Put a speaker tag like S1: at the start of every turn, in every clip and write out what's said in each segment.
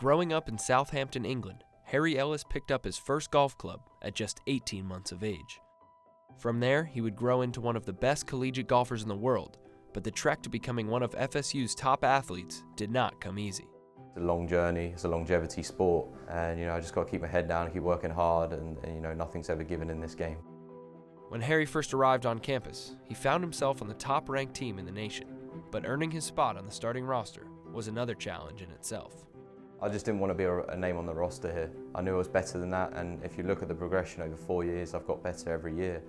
S1: Growing up in Southampton, England, Harry Ellis picked up his first golf club at just 18 months of age. From there, he would grow into one of the best collegiate golfers in the world, but the trek to becoming one of FSU's top athletes did not come easy.
S2: It's a long journey, it's a longevity sport, and I just got to keep my head down and keep working hard, and nothing's ever given in this game.
S1: When Harry first arrived on campus, he found himself on the top-ranked team in the nation, but earning his spot on the starting roster was another challenge in itself.
S2: I just didn't want to be a name on the roster here. I knew I was better than that, and if you look at the progression over 4 years, I've got better every year.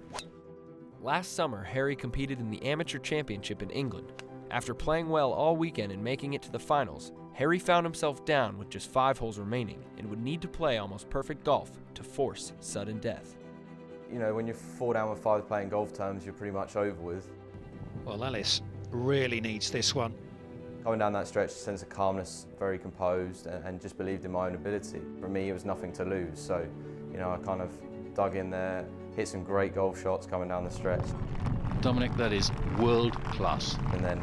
S1: Last summer, Harry competed in the Amateur Championship in England. After playing well all weekend and making it to the finals, Harry found himself down with just 5 holes remaining and would need to play almost perfect golf to force sudden death.
S2: When you're 4 down with 5 playing golf terms, you're pretty much over with.
S3: Well, Ellis really needs this one.
S2: Coming down that stretch, a sense of calmness, very composed, and just believed in my own ability. For me, it was nothing to lose, so I kind of dug in there, hit some great golf shots coming down the stretch.
S3: Dominic, that is world class.
S2: And then,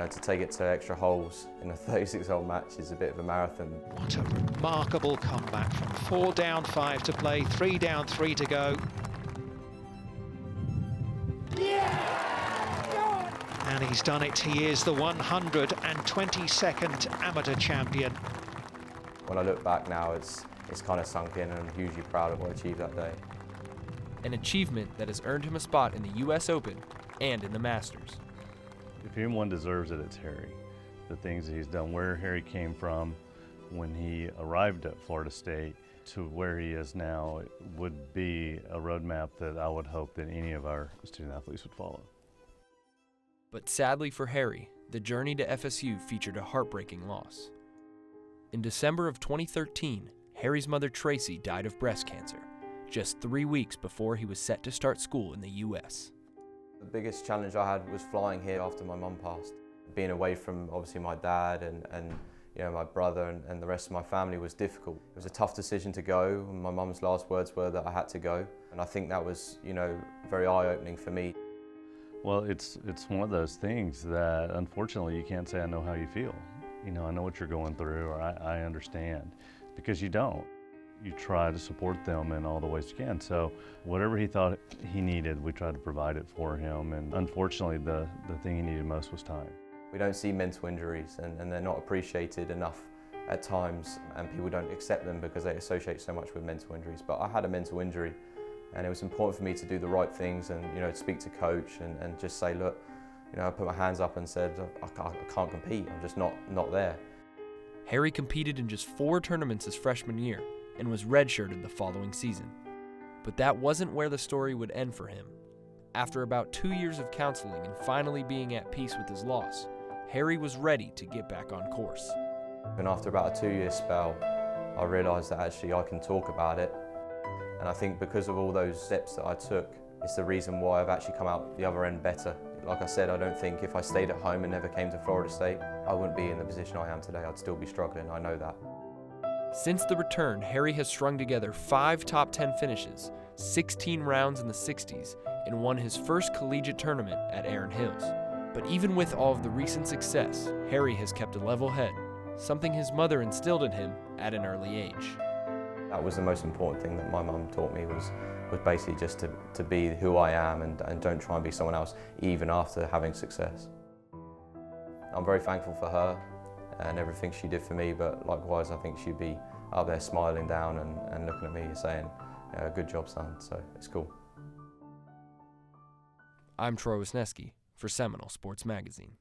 S2: to take it to extra holes in a 36-hole match is a bit of a marathon.
S3: What a remarkable comeback from 4 down, 5 to play, 3 down, 3 to go. And he's done it. He is the 122nd amateur champion.
S2: When I look back now, it's kind of sunk in, and I'm hugely proud of what I achieved that day.
S1: An achievement that has earned him a spot in the U.S. Open and in the Masters.
S4: If anyone deserves it, it's Harry. The things that he's done, where Harry came from when he arrived at Florida State to where he is now, it would be a roadmap that I would hope that any of our student athletes would follow.
S1: But sadly for Harry, the journey to FSU featured a heartbreaking loss. In December of 2013, Harry's mother Tracy died of breast cancer, just 3 weeks before he was set to start school in the U.S.
S2: The biggest challenge I had was flying here after my mum passed. Being away from obviously my dad and my brother and the rest of my family was difficult. It was a tough decision to go. My mum's last words were that I had to go, and I think that was very eye-opening for me.
S4: Well, it's one of those things that unfortunately you can't say I know how you feel. I know what you're going through, or I understand, because you don't. You try to support them in all the ways you can. So whatever he thought he needed, we tried to provide it for him. And unfortunately, the thing he needed most was time.
S2: We don't see mental injuries, and they're not appreciated enough at times, and people don't accept them because they associate so much with mental injuries. But I had a mental injury, and it was important for me to do the right things and speak to coach and just say, look, I put my hands up and said, I can't compete, I'm just not there.
S1: Harry competed in just 4 tournaments his freshman year and was redshirted the following season. But that wasn't where the story would end for him. After about 2 years of counseling and finally being at peace with his loss, Harry was ready to get back on course.
S2: And after about a 2-year spell, I realised that actually I can talk about it. And I think because of all those steps that I took, it's the reason why I've actually come out the other end better. Like I said, I don't think if I stayed at home and never came to Florida State, I wouldn't be in the position I am today. I'd still be struggling, I know that.
S1: Since the return, Harry has strung together 5 top 10 finishes, 16 rounds in the 60s, and won his first collegiate tournament at Erin Hills. But even with all of the recent success, Harry has kept a level head, something his mother instilled in him at an early age.
S2: That was the most important thing that my mum taught me, was basically just to be who I am and don't try and be someone else, even after having success. I'm very thankful for her and everything she did for me, but likewise I think she'd be up there smiling down and looking at me saying, good job, son, so it's cool.
S1: I'm Wisneski for Seminole Sports Magazine.